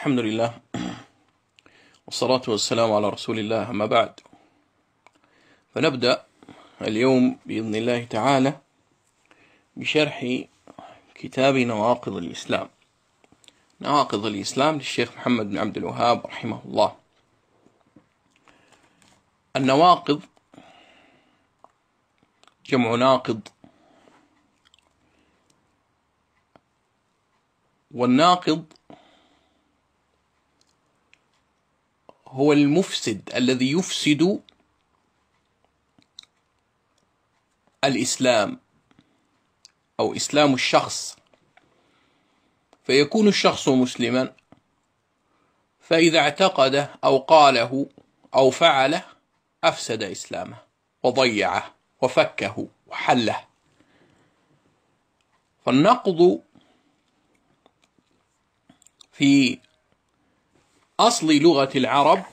الحمد لله والصلاة والسلام على رسول الله، أما بعد، فنبدأ اليوم بإذن الله تعالى بشرح كتاب نواقض الإسلام. نواقض الإسلام للشيخ محمد بن عبد الوهاب رحمه الله. النواقض جمع ناقض، والناقض هو المفسد الذي يفسد الإسلام أو إسلام الشخص، فيكون الشخص مسلما، فإذا اعتقده أو قاله أو فعله أفسد إسلامه وضيعه وفكه وحله. فالنقض في أصل لغة العرب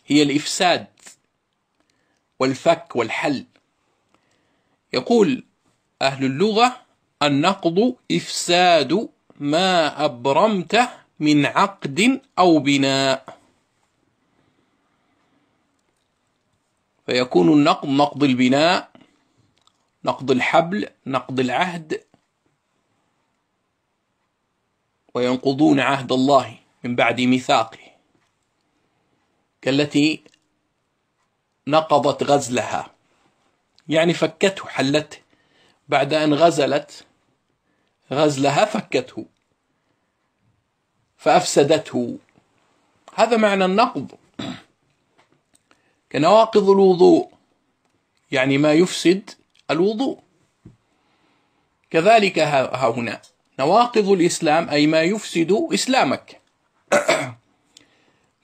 هي الإفساد والفك والحل. يقول أهل اللغة: النقض إفساد ما أبرمته من عقد أو بناء. فيكون النقض نقض البناء، نقض الحبل، نقض العهد، وينقضون عهد الله من بعد ميثاقه، كالتي نقضت غزلها، يعني فكته، حلته بعد أن غزلت غزلها، فكته فأفسدته. هذا معنى النقض. كنواقض الوضوء، يعني ما يفسد الوضوء. كذلك ها هنا نواقض الإسلام أي ما يفسد إسلامك.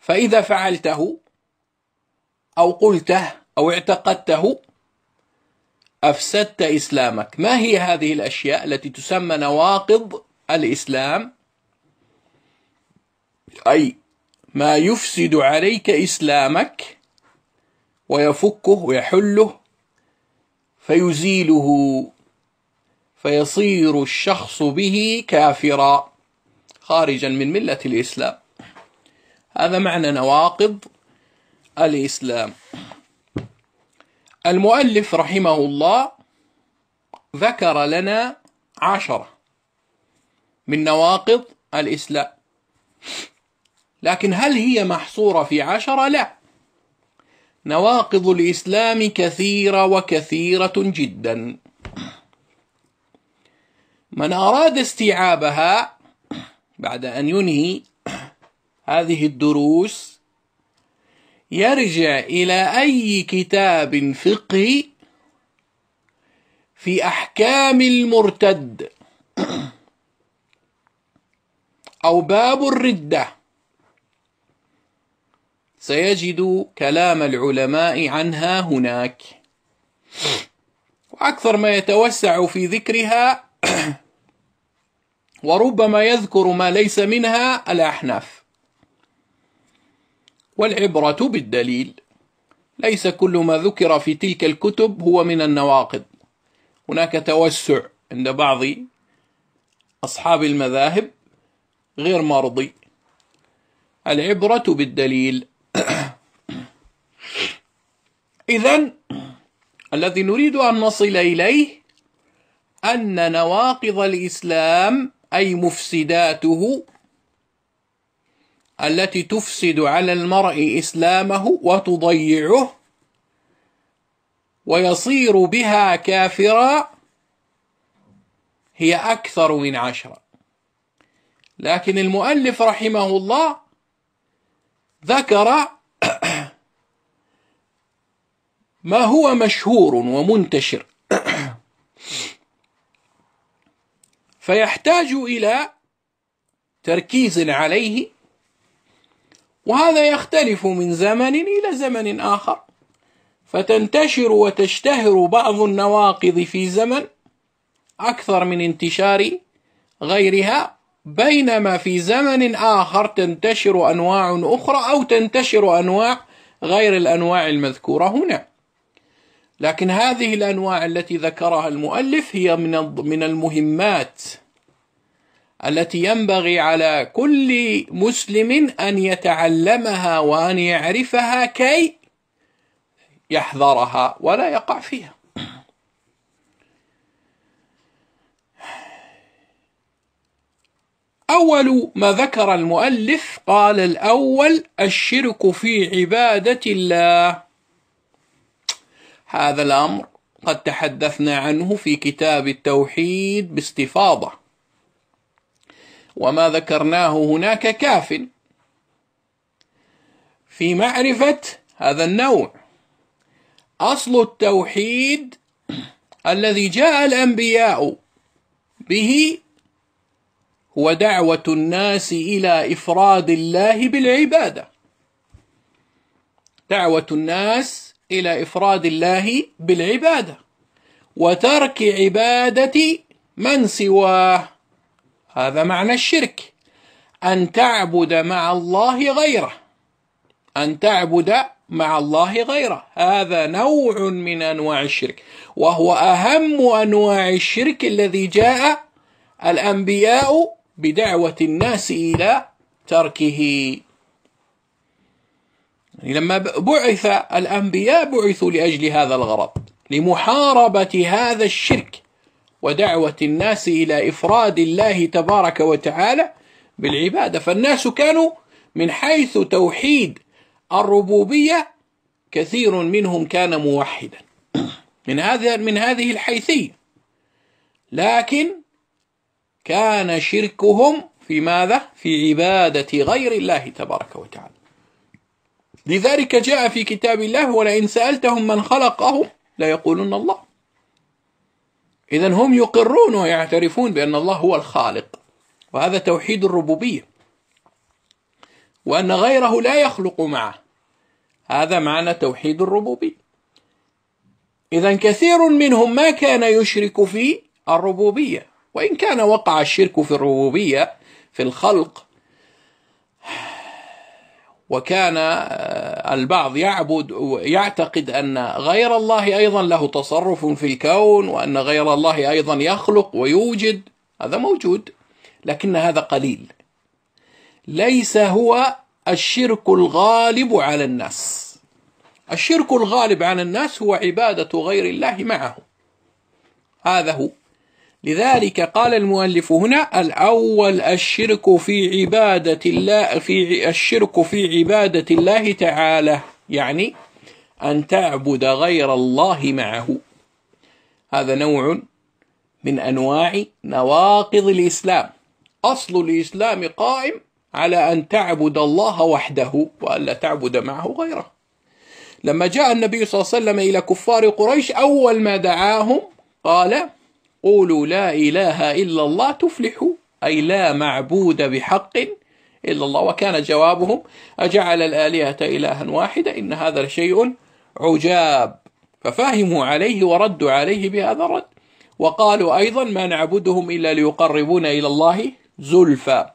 فإذا فعلته أو قلته أو اعتقدته أفسدت إسلامك. ما هي هذه الأشياء التي تسمى نواقض الإسلام؟ أي ما يفسد عليك إسلامك ويفكه ويحله فيزيله، فيصير الشخص به كافرا خارجا من ملة الإسلام. هذا معنى نواقض الإسلام. المؤلف رحمه الله ذكر لنا 10 من نواقض الإسلام، لكن هل هي محصورة في 10؟ لا، نواقض الإسلام كثيرة وكثيرة جدا. من أراد استيعابها بعد أن ينهي هذه الدروس يرجع إلى أي كتاب فقهي في أحكام المرتد أو باب الردة، سيجد كلام العلماء عنها هناك، وأكثر ما يتوسع في ذكرها وربما يذكر ما ليس منها الأحناف. والعبرة بالدليل، ليس كل ما ذكر في تلك الكتب هو من النواقض. هناك توسع عند بعض أصحاب المذاهب غير مرضي. العبرة بالدليل. إذن الذي نريد أن نصل إليه أن نواقض الإسلام أي مفسداته التي تفسد على المرء إسلامه وتضيعه ويصير بها كافرا هي أكثر من 10. لكن المؤلف رحمه الله ذكر ما هو مشهور ومنتشر، فيحتاج إلى تركيز عليه، وهذا يختلف من زمن إلى زمن آخر. فتنتشر وتشتهر بعض النواقض في زمن أكثر من انتشار غيرها، بينما في زمن آخر تنتشر أنواع أخرى أو تنتشر أنواع غير الأنواع المذكورة هنا. لكن هذه الأنواع التي ذكرها المؤلف هي من المهمات التي ينبغي على كل مسلم أن يتعلمها وأن يعرفها كي يحذرها ولا يقع فيها. أول ما ذكر المؤلف قال الأول الشرك في عبادة الله. هذا الأمر قد تحدثنا عنه في كتاب التوحيد باستفاضة، وما ذكرناه هناك كاف في معرفة هذا النوع. أصل التوحيد الذي جاء الأنبياء به هو دعوة الناس إلى إفراد الله بالعبادة، دعوة الناس إلى إفراد الله بالعبادة وترك عبادة من سواه. هذا معنى الشرك، أن تعبد مع الله غيره، أن تعبد مع الله غيره. هذا نوع من أنواع الشرك، وهو أهم أنواع الشرك الذي جاء الأنبياء بدعوة الناس إلى تركه. لما بعث الأنبياء بعثوا لأجل هذا الغرض، لمحاربة هذا الشرك ودعوة الناس إلى إفراد الله تبارك وتعالى بالعبادة. فالناس كانوا من حيث توحيد الربوبية كثير منهم كان موحدا من هذه الحيثية، لكن كان شركهم في ماذا؟ في عبادة غير الله تبارك وتعالى. لذلك جاء في كتاب الله ولئن سألتهم من خلقهم ليقولون الله. إذن هم يقرون ويعترفون بأن الله هو الخالق، وهذا توحيد الربوبية، وأن غيره لا يخلق معه، هذا معنى توحيد الربوبية. إذن كثير منهم ما كان يشرك في الربوبية، وإن كان وقع الشرك في الربوبية في الخلق، وكان البعض يعتقد أن غير الله أيضا له تصرف في الكون، وأن غير الله أيضا يخلق ويوجد، هذا موجود، لكن هذا قليل، ليس هو الشرك الغالب على الناس. الشرك الغالب على الناس هو عبادة غير الله معه، هذا هو. لذلك قال المؤلف هنا الأول الشرك في عبادة الله، الشرك في عبادة الله تعالى، يعني أن تعبد غير الله معه. هذا نوع من أنواع نواقض الإسلام. أصل الإسلام قائم على أن تعبد الله وحده وألا تعبد معه غيره. لما جاء النبي صلى الله عليه وسلم إلى كفار قريش أول ما دعاهم قال قولوا لا إله إلا الله تفلحوا، أي لا معبود بحق إلا الله. وكان جوابهم أجعل الآلهة إلها واحدة إن هذا لشيء عجاب. ففهموا عليه وردوا عليه بهذا الرد، وقالوا أيضا ما نعبدهم إلا ليقربونا إلى الله زلفى.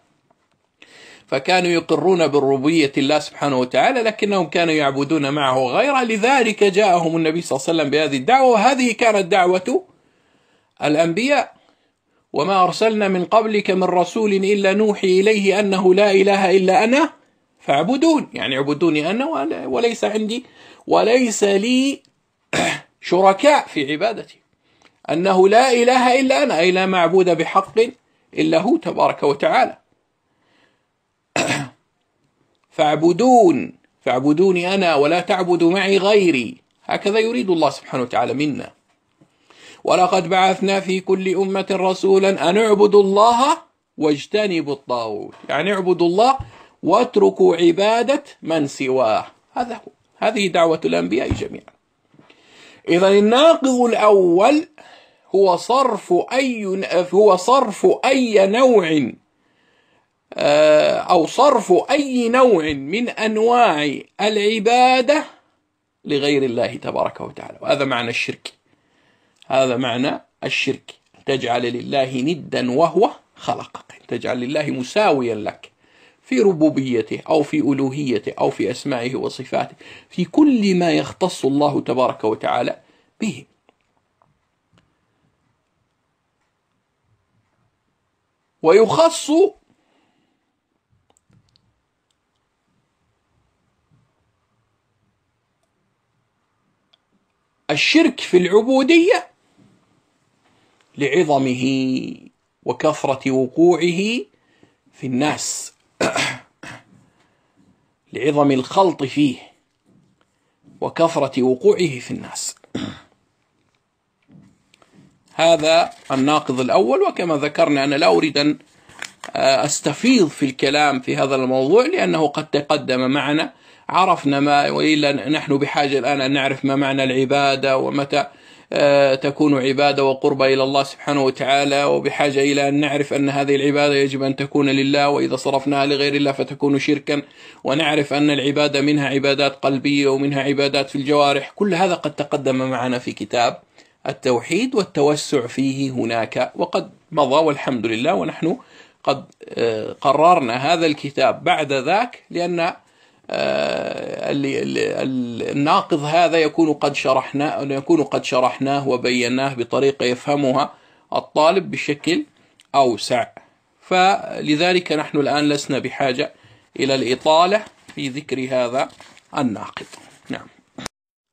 فكانوا يقرون بربوبية الله سبحانه وتعالى، لكنهم كانوا يعبدون معه غيره. لذلك جاءهم النبي صلى الله عليه وسلم بهذه الدعوة، وهذه كانت دعوة الأنبياء. وما أرسلنا من قبلك من رسول إلا نوحي إليه أنه لا إله إلا أنا فاعبدون، يعني اعبدوني أنا وليس عندي وليس لي شركاء في عبادتي، أنه لا إله إلا أنا، أي لا معبود بحق إلا هو تبارك وتعالى. فاعبدوني أنا ولا تعبدوا معي غيري، هكذا يريد الله سبحانه وتعالى منا. ولقد بعثنا في كل أمة رسولا أن اعبدوا الله واجتنبوا الطاغوت، يعني اعبدوا الله واتركوا عبادة من سواه. هذا هو، هذه دعوة الأنبياء جميعا. إذن الناقض الأول هو صرف أي نوع أو صرف أي نوع من أنواع العبادة لغير الله تبارك وتعالى. وهذا معنى الشرك، هذا معنى الشرك، تجعل لله ندا وهو خلقك، تجعل لله مساويا لك في ربوبيته أو في ألوهيته أو في أسمائه وصفاته، في كل ما يختص الله تبارك وتعالى به. ويخص الشرك في العبودية لعظمه وكثرة وقوعه في الناس، لعظم الخلط فيه وكثرة وقوعه في الناس. هذا الناقض الأول. وكما ذكرنا أنا لا أريد أن أستفيض في الكلام في هذا الموضوع لأنه قد تقدم معنا، عرفنا ما، وإلا نحن بحاجة الآن أن نعرف ما معنى العبادة ومتى تكون عبادة وقربة إلى الله سبحانه وتعالى، وبحاجة إلى أن نعرف أن هذه العبادة يجب أن تكون لله، وإذا صرفناها لغير الله فتكون شركا، ونعرف أن العبادة منها عبادات قلبية ومنها عبادات في الجوارح. كل هذا قد تقدم معنا في كتاب التوحيد، والتوسع فيه هناك وقد مضى والحمد لله، ونحن قد قررنا هذا الكتاب بعد ذاك، لأن الناقض هذا يكون قد شرحناه وبيناه بطريقة يفهمها الطالب بشكل أوسع. فلذلك نحن الآن لسنا بحاجة إلى الإطالة في ذكر هذا الناقض. نعم.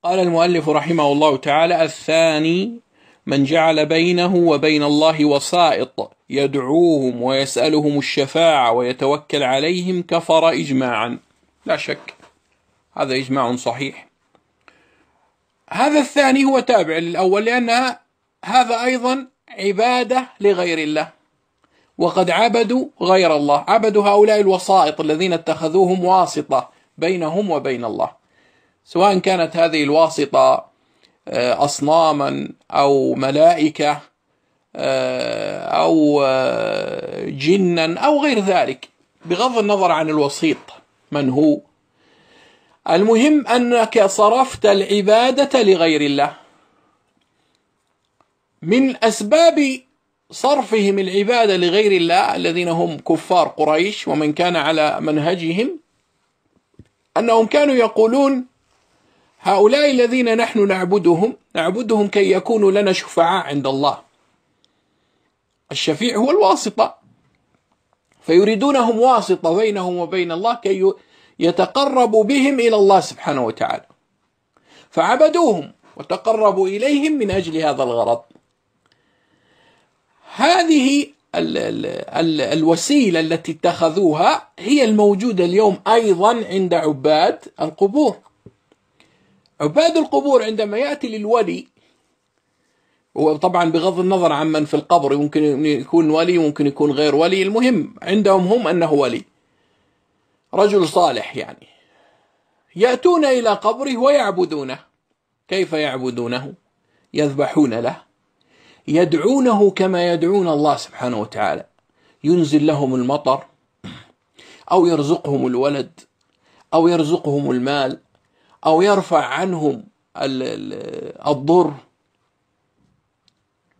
قال المؤلف رحمه الله تعالى: الثاني من جعل بينه وبين الله وسائط يدعوهم ويسألهم الشفاعة ويتوكل عليهم كفر إجماعا. لا شك هذا إجماع صحيح. هذا الثاني هو تابع للأول، لأن هذا أيضا عبادة لغير الله، وقد عبدوا غير الله، عبدوا هؤلاء الوسائط الذين اتخذوهم واسطة بينهم وبين الله، سواء كانت هذه الواسطة أصناما أو ملائكة أو جنا أو غير ذلك، بغض النظر عن الوسيط من هو. المهم أنك صرفت العبادة لغير الله. من أسباب صرفهم العبادة لغير الله الذين هم كفار قريش ومن كان على منهجهم، أنهم كانوا يقولون: هؤلاء الذين نحن نعبدهم كي يكونوا لنا شفعاء عند الله. الشفيع هو الواسطة، فيريدونهم واسطة بينهم وبين الله كي يتقربوا بهم إلى الله سبحانه وتعالى، فعبدوهم وتقربوا إليهم من أجل هذا الغرض. هذه الوسيلة التي اتخذوها هي الموجودة اليوم أيضا عند عباد القبور. عباد القبور عندما يأتي للولي، وطبعا بغض النظر عن من في القبر، ممكن يكون ولي ممكن يكون غير ولي، المهم عندهم هم أنه ولي، رجل صالح يعني، يأتون إلى قبره ويعبدونه. كيف يعبدونه؟ يذبحون له، يدعونه كما يدعون الله سبحانه وتعالى، ينزل لهم المطر أو يرزقهم الولد أو يرزقهم المال أو يرفع عنهم الضر،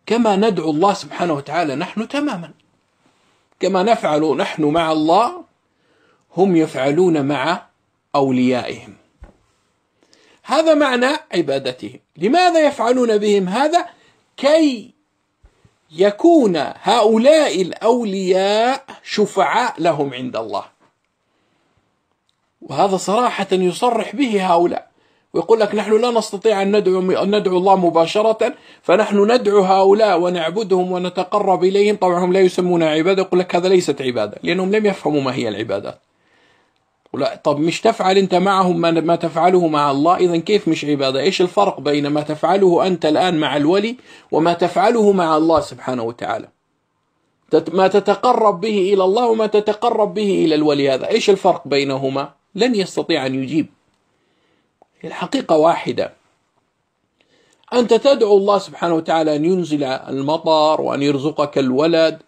كما ندعو الله سبحانه وتعالى نحن تماما. كما نفعل نحن مع الله هم يفعلون مع أوليائهم. هذا معنى عبادتهم. لماذا يفعلون بهم هذا؟ كي يكون هؤلاء الأولياء شفعاء لهم عند الله. وهذا صراحة يصرح به هؤلاء، ويقول لك: نحن لا نستطيع أن ندعو الله مباشرة، فنحن ندعو هؤلاء ونعبدهم ونتقرب إليهم. طبعا هم لا يسمونها عبادة، يقول لك هذا ليست عبادة، لأنهم لم يفهموا ما هي العبادات. لا، طب مش تفعل أنت معهم ما تفعله مع الله؟ إذن كيف مش عبادة؟ إيش الفرق بين ما تفعله أنت الآن مع الولي وما تفعله مع الله سبحانه وتعالى؟ ما تتقرب به إلى الله وما تتقرب به إلى الولي، هذا إيش الفرق بينهما؟ لن يستطيع أن يجيب. الحقيقة واحدة، أنت تدعو الله سبحانه وتعالى أن ينزل المطر وأن يرزقك الولد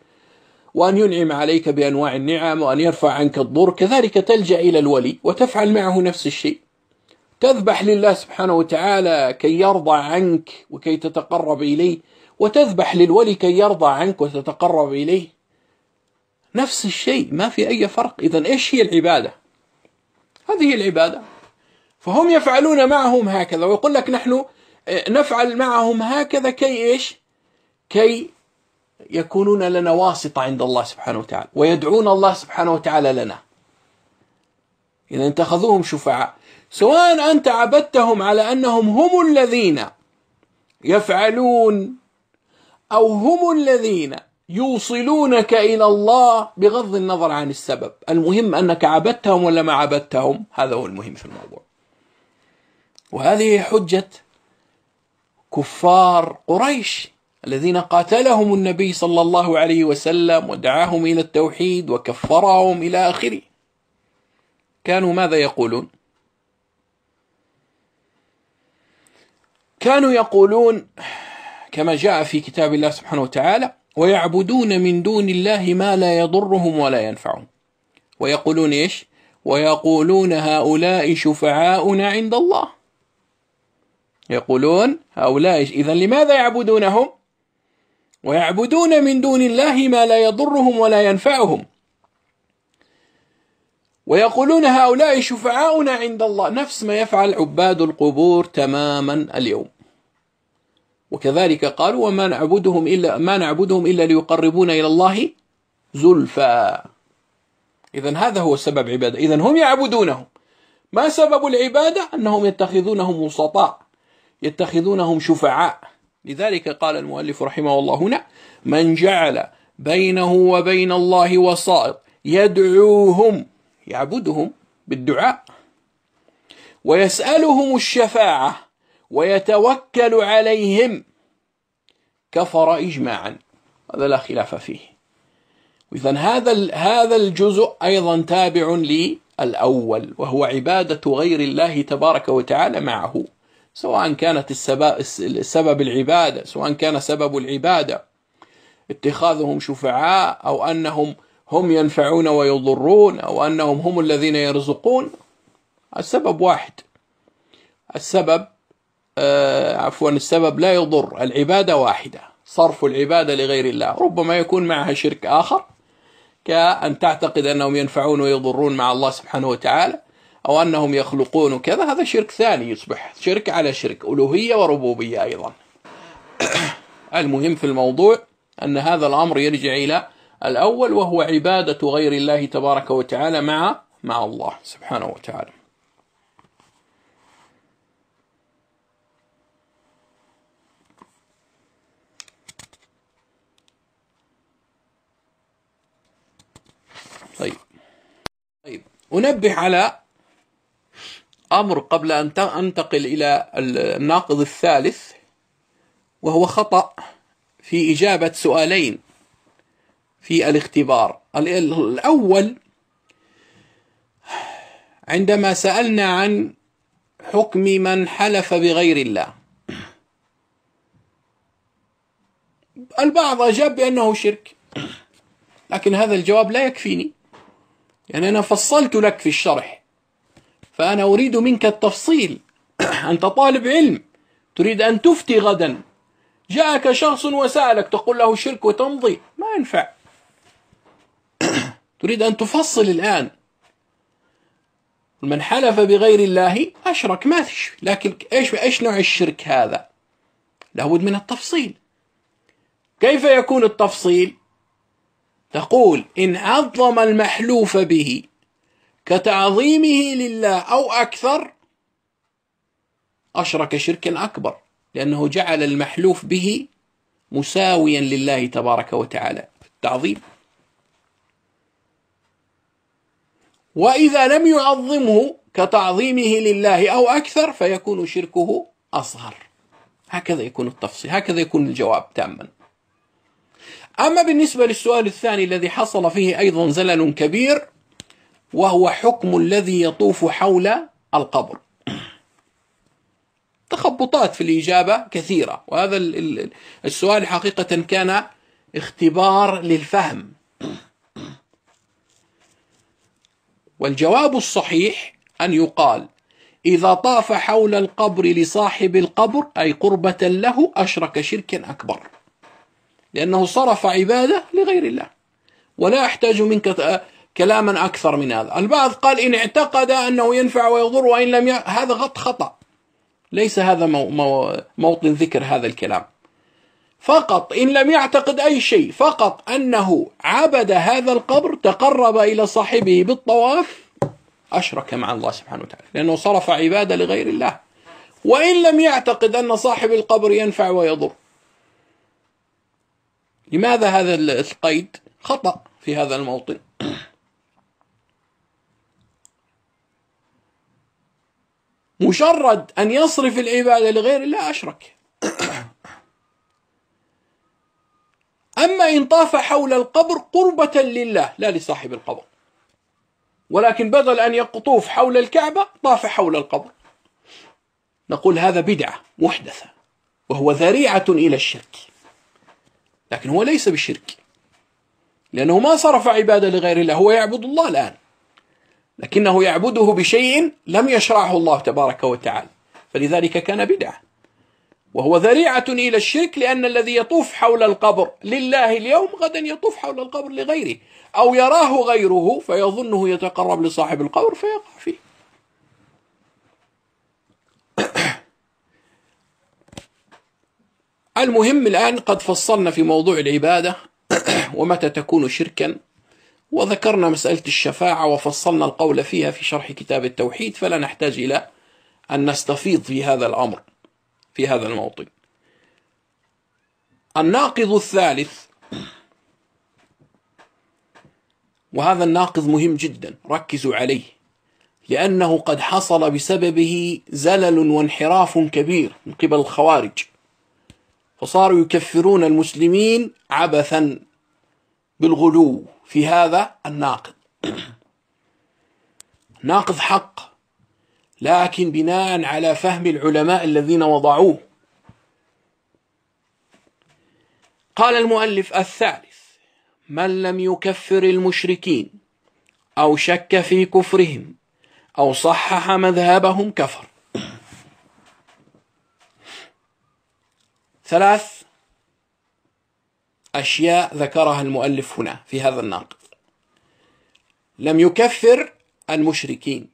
وأن ينعم عليك بأنواع النعم وأن يرفع عنك الضر، كذلك تلجأ إلى الولي وتفعل معه نفس الشيء. تذبح لله سبحانه وتعالى كي يرضى عنك وكي تتقرب إليه، وتذبح للولي كي يرضى عنك وتتقرب إليه، نفس الشيء، ما في أي فرق. إذن إيش هي العبادة؟ هذه العبادة. فهم يفعلون معهم هكذا، ويقول لك نحن نفعل معهم هكذا كي إيش؟ كي يكونون لنا واسطة عند الله سبحانه وتعالى، ويدعون الله سبحانه وتعالى لنا. إذا اتخذوهم شفعاء، سواء أنت عبدتهم على أنهم هم الذين يفعلون أو هم الذين يوصلونك إلى الله، بغض النظر عن السبب، المهم أنك عبدتهم ولا ما عبدتهم، هذا هو المهم في الموضوع. وهذه حجة كفار قريش الذين قاتلهم النبي صلى الله عليه وسلم ودعاهم إلى التوحيد وكفرهم إلى آخره. كانوا ماذا يقولون؟ كانوا يقولون كما جاء في كتاب الله سبحانه وتعالى: ويعبدون من دون الله ما لا يضرهم ولا ينفعهم. ويقولون إيش؟ ويقولون هؤلاء شفعاؤنا عند الله. يقولون هؤلاء، إذن لماذا يعبدونهم؟ ويعبدون من دون الله ما لا يضرهم ولا ينفعهم. ويقولون هؤلاء شفعاؤنا عند الله، نفس ما يفعل عباد القبور تماما اليوم. وكذلك قالوا: وما نعبدهم إلا ليقربونا إلى الله زلفى. إذن هذا هو سبب عبادة. إذن هم يعبدونهم. ما سبب العبادة؟ أنهم يتخذونهم وسطاء، يتخذونهم شفعاء. لذلك قال المؤلف رحمه الله هنا: من جعل بينه وبين الله وسائط يدعوهم، يعبدهم بالدعاء، ويسألهم الشفاعة ويتوكل عليهم، كفر إجماعا. هذا لا خلاف فيه. إذن هذا الجزء أيضا تابع للأول، وهو عبادة غير الله تبارك وتعالى معه، سواء كانت السبب العبادة، سواء كان سبب العبادة اتخاذهم شفعاء، أو أنهم هم ينفعون ويضرون، أو أنهم هم الذين يرزقون. السبب واحد، السبب لا يضر، العبادة واحدة، صرف العبادة لغير الله. ربما يكون معها شرك آخر، كأن تعتقد أنهم ينفعون ويضرون مع الله سبحانه وتعالى، أو أنهم يخلقون وكذا، هذا شرك ثاني، يصبح شرك على شرك، ألوهية وربوبية أيضا. المهم في الموضوع أن هذا الأمر يرجع إلى الأول، وهو عبادة غير الله تبارك وتعالى مع الله سبحانه وتعالى. طيب أنبه على أمر قبل أن أنتقل إلى الناقض الثالث، وهو خطأ في إجابة سؤالين في الاختبار. الأول، عندما سألنا عن حكم من حلف بغير الله، البعض أجاب بأنه شرك، لكن هذا الجواب لا يكفيني، يعني أنا فصلت لك في الشرح، فأنا أريد منك التفصيل. أنت طالب علم تريد أن تفتي غدا، جاءك شخص وسألك، تقول له شرك وتمضي، ما ينفع. تريد أن تفصل الآن. من حلف بغير الله أشرك، ما فيش، لكن إيش نوع الشرك هذا؟ لابد من التفصيل. كيف يكون التفصيل؟ تقول: إن عظم المحلوف به كتعظيمه لله أو أكثر، أشرك شركا أكبر، لأنه جعل المحلوف به مساويا لله تبارك وتعالى في التعظيم. وإذا لم يعظمه كتعظيمه لله أو أكثر، فيكون شركه أصغر. هكذا يكون التفصيل، هكذا يكون الجواب تاما. أما بالنسبة للسؤال الثاني الذي حصل فيه أيضا زلل كبير، وهو حكم الذي يطوف حول القبر. تخبطات في الإجابة كثيرة، وهذا السؤال حقيقة كان اختبار للفهم. والجواب الصحيح أن يقال: إذا طاف حول القبر لصاحب القبر، أي قربة له، أشرك شركا أكبر، لأنه صرف عبادة لغير الله. ولا أحتاج منك كلاما أكثر من هذا. البعض قال: إن اعتقد أنه ينفع ويضر وإن لم هذا خطأ، ليس هذا موطن ذكر هذا الكلام. فقط إن لم يعتقد أي شيء، فقط أنه عبد هذا القبر، تقرب إلى صاحبه بالطواف، أشرك مع الله سبحانه وتعالى، لأنه صرف عبادة لغير الله، وإن لم يعتقد أن صاحب القبر ينفع ويضر. لماذا هذا القيد؟ خطأ في هذا الموطن. مجرد أن يصرف العبادة لغير الله أشرك. أما إن طاف حول القبر قربة لله لا لصاحب القبر، ولكن بدل أن يطوف حول الكعبة طاف حول القبر، نقول هذا بدعة محدثة وهو ذريعة إلى الشرك، لكن هو ليس بالشرك، لأنه ما صرف عبادة لغير الله، هو يعبد الله الآن، لكنه يعبده بشيء لم يشرعه الله تبارك وتعالى، فلذلك كان بدعة، وهو ذريعة إلى الشرك، لأن الذي يطوف حول القبر لله اليوم غدا يطوف حول القبر لغيره، أو يراه غيره فيظنه يتقرب لصاحب القبر فيقع فيه. المهم الآن قد فصلنا في موضوع العبادة ومتى تكون شركا، وذكرنا مسألة الشفاعة وفصلنا القول فيها في شرح كتاب التوحيد، فلا نحتاج إلى أن نستفيض في هذا الأمر في هذا الموطن. الناقض الثالث، وهذا الناقض مهم جدا ركزوا عليه، لأنه قد حصل بسببه زلل وانحراف كبير من قبل الخوارج، فصاروا يكفرون المسلمين عبثا بالغلو في هذا الناقض. ناقض حق، لكن بناء على فهم العلماء الذين وضعوه. قال المؤلف: الثالث من لم يكفر المشركين أو شك في كفرهم أو صحح مذهبهم كفر. ثلاث أشياء ذكرها المؤلف هنا في هذا الناقض: لم يكفر المشركين،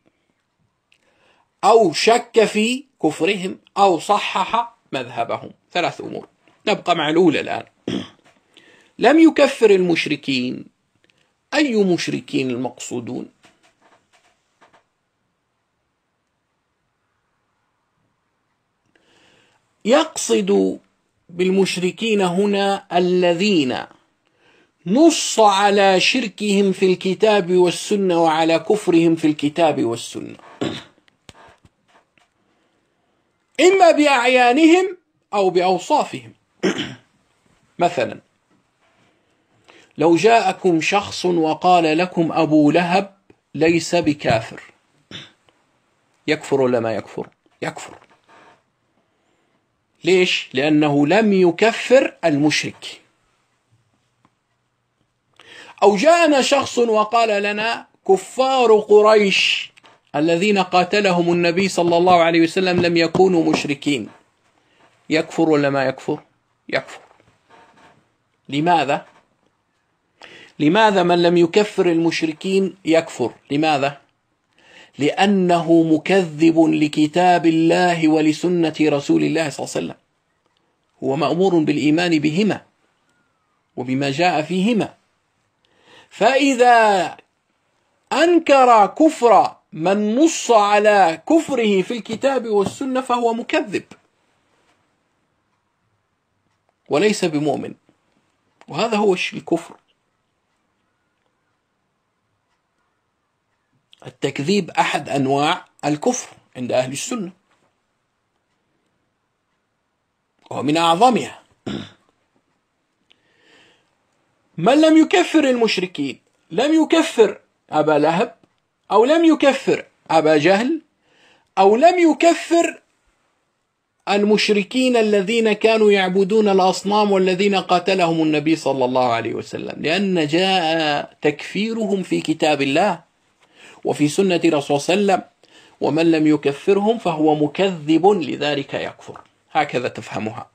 أو شك في كفرهم، أو صحح مذهبهم. ثلاث أمور. نبقى مع الأولى الآن. لم يكفر المشركين، أي مشركين المقصودون؟ يقصد بالمشركين هنا الذين نص على شركهم في الكتاب والسنة وعلى كفرهم في الكتاب والسنة، إما بأعيانهم أو بأوصافهم. مثلا لو جاءكم شخص وقال لكم أبو لهب ليس بكافر، يكفر ولا ما يكفر؟ يكفر. ليش؟ لأنه لم يكفر المشرك. أو جاءنا شخص وقال لنا كفار قريش الذين قاتلهم النبي صلى الله عليه وسلم لم يكونوا مشركين، يكفر ولا ما يكفر؟ يكفر. لماذا؟ لماذا من لم يكفر المشركين يكفر؟ لماذا؟ لأنه مكذب لكتاب الله ولسنة رسول الله صلى الله عليه وسلم، هو مأمور بالإيمان بهما وبما جاء فيهما، فإذا أنكر كفر من نص على كفره في الكتاب والسنة فهو مكذب وليس بمؤمن، وهذا هو الكفر. التكذيب أحد أنواع الكفر عند أهل السنة ومن أعظمها. من لم يكفر المشركين لم يكفر أبا لهب، أو لم يكفر أبا جهل، أو لم يكفر المشركين الذين كانوا يعبدون الأصنام والذين قاتلهم النبي صلى الله عليه وسلم، لأن جاء تكفيرهم في كتاب الله وفي سنة رسول صلى الله عليه وسلم، ومن لم يكفرهم فهو مكذب لذلك يكفر. هكذا تفهمها.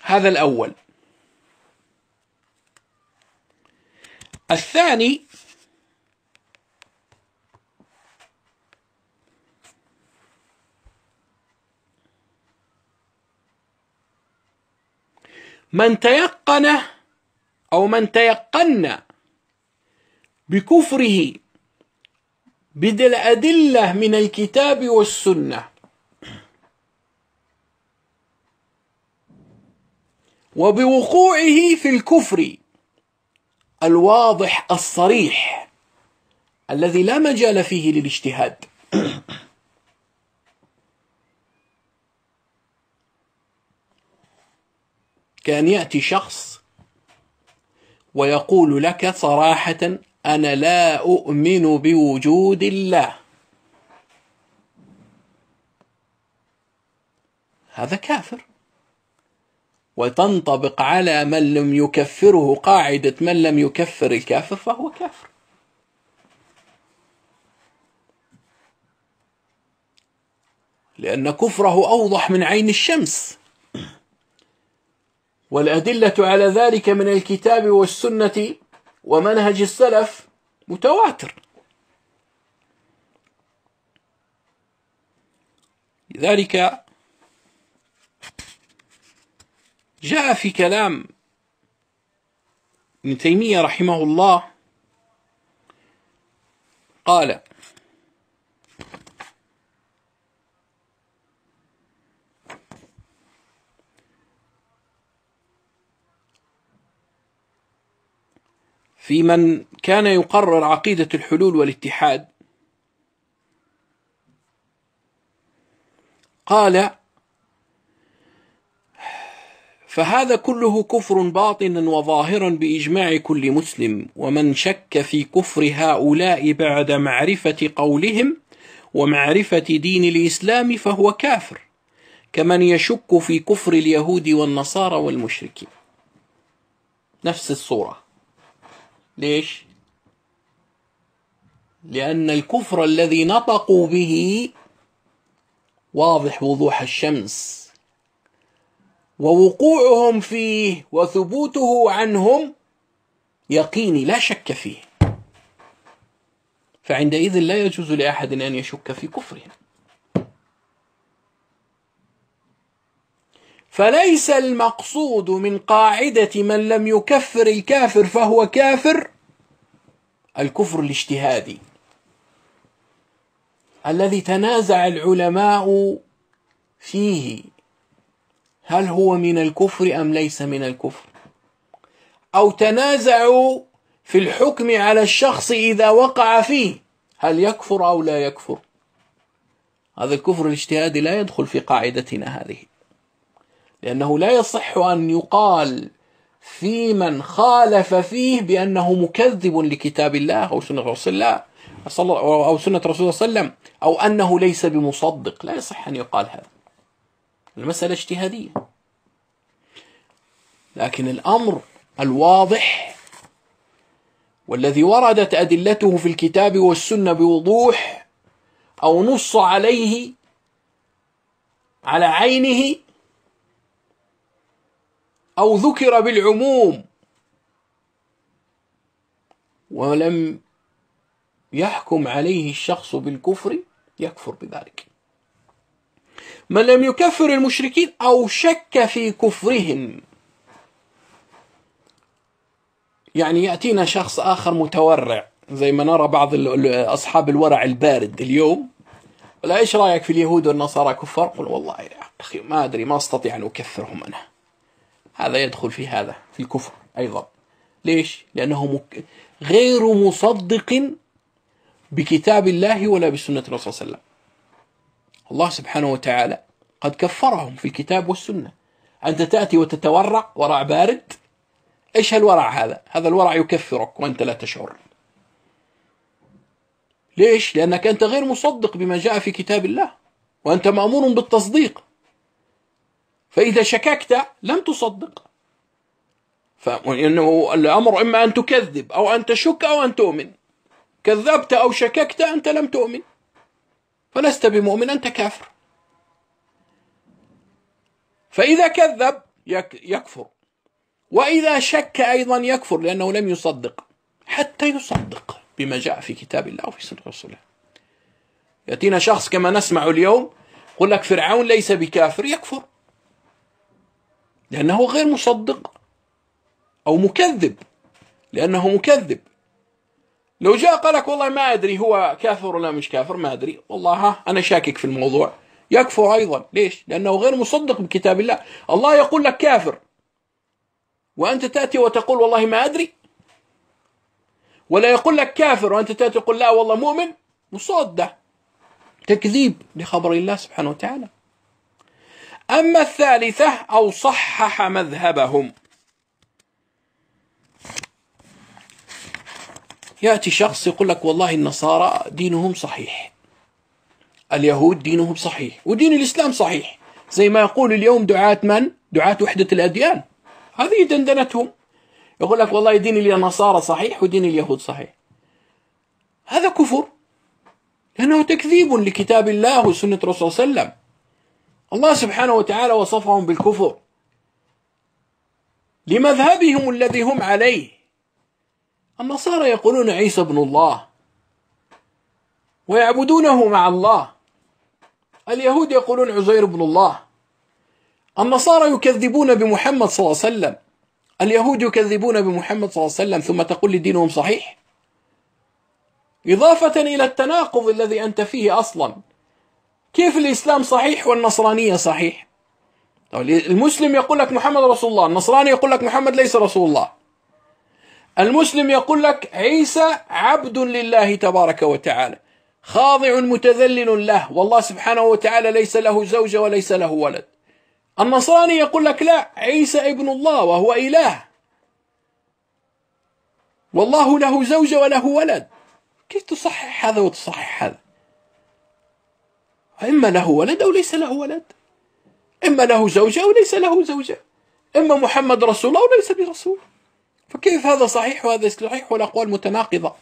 هذا الأول. الثاني: من تيقن أو من تيقن بكفره بالأدلة من الكتاب والسنة وبوقوعه في الكفر الواضح الصريح الذي لا مجال فيه للاجتهاد. كان يأتي شخص ويقول لك صراحة: أنا لا أؤمن بوجود الله. هذا كافر، وتنطبق على من لم يكفره قاعدة من لم يكفر الكافر فهو كافر. لأن كفره أوضح من عين الشمس، والأدلة على ذلك من الكتاب والسنة ومنهج السلف متواتر. لذلك جاء في كلام ابن تيمية رحمه الله قال: في من كان يقرر عقيدة الحلول والاتحاد، قال: فهذا كله كفر باطن وظاهرا بإجماع كل مسلم، ومن شك في كفر هؤلاء بعد معرفة قولهم ومعرفة دين الإسلام فهو كافر، كمن يشك في كفر اليهود والنصارى والمشركين. نفس الصورة. ليش؟ لأن الكفر الذي نطقوا به واضح وضوح الشمس، ووقوعهم فيه وثبوته عنهم يقيني لا شك فيه، فعندئذ لا يجوز لأحد أن يشك في كفرهم. فليس المقصود من قاعدة من لم يكفر الكافر فهو كافر الكفر الاجتهادي الذي تنازع العلماء فيه، هل هو من الكفر أم ليس من الكفر، أو تنازعوا في الحكم على الشخص إذا وقع فيه هل يكفر أو لا يكفر. هذا الكفر الاجتهادي لا يدخل في قاعدتنا هذه، لأنه لا يصح أن يقال في من خالف فيه بأنه مكذب لكتاب الله أو سنة رسول الله أو سنة رسول الله صلى الله عليه وسلم، أو أنه ليس بمصدق. لا يصح أن يقال هذا، المسألة اجتهادية. لكن الأمر الواضح والذي وردت أدلته في الكتاب والسنة بوضوح أو نص عليه على عينه أو ذكر بالعموم ولم يحكم عليه الشخص بالكفر يكفر بذلك. من لم يكفر المشركين أو شك في كفرهم، يعني يأتينا شخص آخر متورع زي ما نرى بعض أصحاب الورع البارد اليوم: لا، إيش رأيك في اليهود والنصارى كفار؟ قل والله يا أخي ما أدري، ما أستطيع أن أكفرهم أنا. هذا يدخل في هذا في الكفر أيضا. ليش؟ لأنه غير مصدق بكتاب الله ولا بسنة الرسول صلى الله عليه وسلم. الله سبحانه وتعالى قد كفرهم في الكتاب والسنة. أنت تأتي وتتورع ورع بارد. إيش هالورع هذا؟ هذا الورع يكفرك وأنت لا تشعر. ليش؟ لأنك أنت غير مصدق بما جاء في كتاب الله، وأنت مأمور بالتصديق، فإذا شككت لم تصدق. فإنه الأمر إما أن تكذب أو أن تشك أو أن تؤمن. كذبت أو شككت أنت لم تؤمن، فلست بمؤمن، أنت كافر. فإذا كذب يكفر، وإذا شك أيضا يكفر، لأنه لم يصدق حتى يصدق بما جاء في كتاب الله وفي سنة رسوله. يأتينا شخص كما نسمع اليوم يقول لك فرعون ليس بكافر، يكفر. لأنه غير مصدق أو مكذب، لأنه مكذب. لو جاء قال لك والله ما أدري هو كافر ولا مش كافر، ما أدري والله، أنا شاكك في الموضوع، يكفر أيضا. ليش؟ لأنه غير مصدق بكتاب الله. الله يقول لك كافر وأنت تأتي وتقول والله ما أدري، ولا يقول لك كافر وأنت تأتي تقول لا والله مؤمن، مصادة، تكذيب لخبر الله سبحانه وتعالى. أما الثالثة أو صحح مذهبهم، يأتي شخص يقول لك والله النصارى دينهم صحيح، اليهود دينهم صحيح، ودين الإسلام صحيح، زي ما يقول اليوم دعاة من؟ دعاة وحدة الأديان، هذه دندنتهم. يقول لك والله دين النصارى صحيح ودين اليهود صحيح. هذا كفر، لأنه تكذيب لكتاب الله وسنة رسول صلى الله عليه وسلم. الله سبحانه وتعالى وصفهم بالكفر لمذهبهم الذي هم عليه. النصارى يقولون عيسى ابن الله ويعبدونه مع الله، اليهود يقولون عزير ابن الله، النصارى يكذبون بمحمد صلى الله عليه وسلم، اليهود يكذبون بمحمد صلى الله عليه وسلم، ثم تقول لي دينهم صحيح، إضافة إلى التناقض الذي أنت فيه أصلا. كيف الإسلام صحيح والنصرانية صحيح؟ المسلم يقول لك محمد رسول الله، النصراني يقول لك محمد ليس رسول الله. المسلم يقول لك عيسى عبد لله تبارك وتعالى، خاضع متذلل له، والله سبحانه وتعالى ليس له زوجة وليس له ولد. النصراني يقول لك لا، عيسى ابن الله وهو إله، والله له زوجة وله ولد. كيف تصحح هذا وتصحح هذا؟ إما له ولد أو ليس له ولد، إما له زوجة أو ليس له زوجة، إما محمد رسول أو ليس برسول. فكيف هذا صحيح وهذا صحيح والأقوال متناقضة؟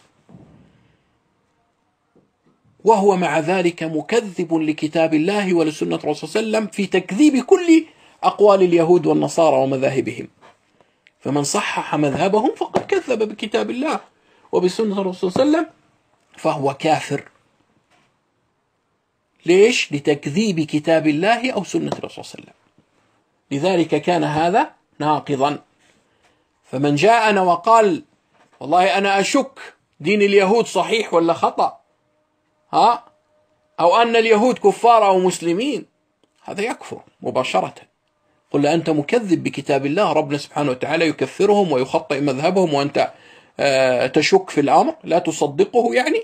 وهو مع ذلك مكذب لكتاب الله ولسنة رسول صلى الله عليه وسلم في تكذيب كل أقوال اليهود والنصارى ومذاهبهم. فمن صحح مذهبهم فقد كذب بكتاب الله وبسنة الرسول صلى الله عليه وسلم، فهو كافر. ليش؟ لتكذيب كتاب الله أو سنة الرسول صلى الله عليه وسلم. لذلك كان هذا ناقضا. فمن جاءنا وقال والله أنا أشك دين اليهود صحيح ولا خطأ، أو أن اليهود كفار أو مسلمين، هذا يكفر مباشرة. قل أنت مكذب بكتاب الله، ربنا سبحانه وتعالى يكفرهم ويخطئ مذهبهم وأنت تشك في الأمر، لا تصدقه يعني.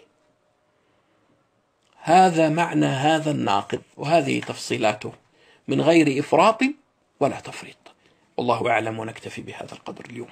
هذا معنى هذا الناقض، وهذه تفصيلاته من غير إفراط ولا تفريط. والله أعلم، ونكتفي بهذا القدر اليوم.